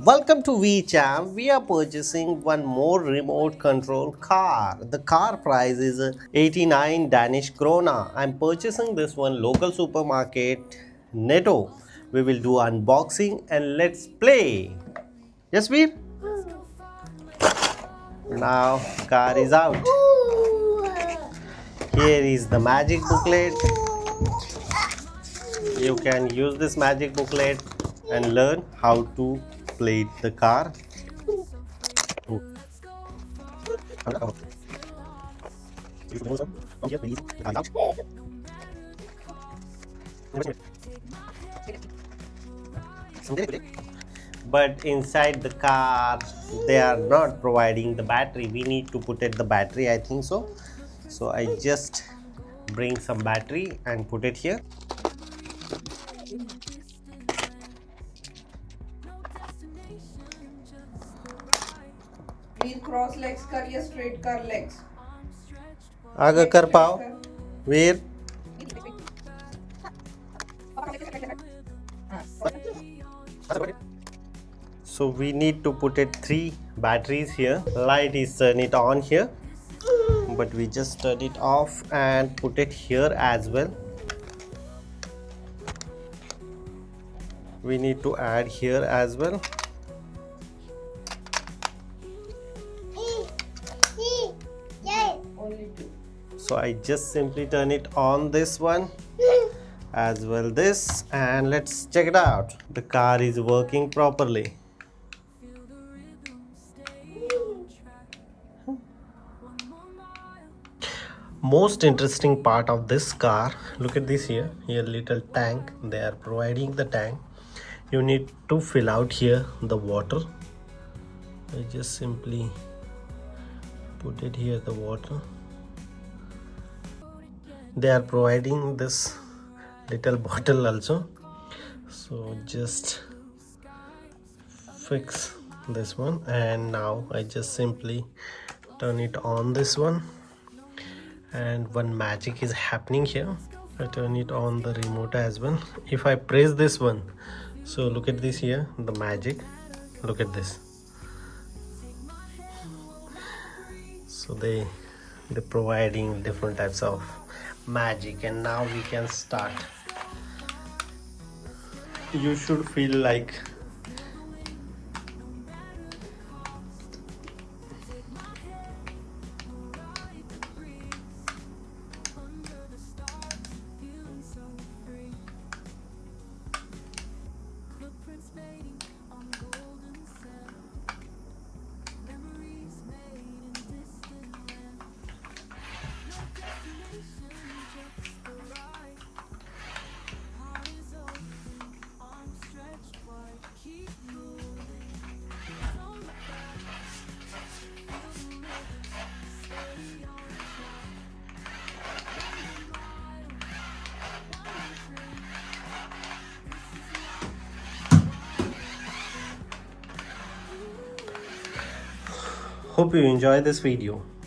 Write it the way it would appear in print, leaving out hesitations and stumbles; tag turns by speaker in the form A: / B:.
A: Welcome to VCham. We are purchasing one more remote control car. The car price is 89 Danish krona. I'm purchasing this one local supermarket Netto. We will do unboxing and let's play. Yes, Veer? Now car is out. Here is the magic booklet. You can use this magic booklet and learn how to play the car. But inside the car they are not providing the battery. We need to put it the battery, I think so I just bring some battery and put it here.
B: Veer cross legs कर या straight कर legs
A: आगे कर पाओ वीर. So we need to put it 3 batteries here. Light is turn it on here, but we just turn it off and put it here as well. We need to add here as well.
B: only two.
A: So I just simply turn it on this one as well this, and let's check it out. The car is working properly. Most interesting part of this car, look at this here little tank. They are providing the tank. You need to fill out here the water. I just simply put it here, the water. They are providing this little bottle also, so just fix this one, and now I just simply turn it on this one, and one magic is happening here. I turn it on the remote as well. If I press this one, so look at this here, the magic, look at this. So they're providing different types of magic, and now we can start. You should feel like hope you enjoy this video.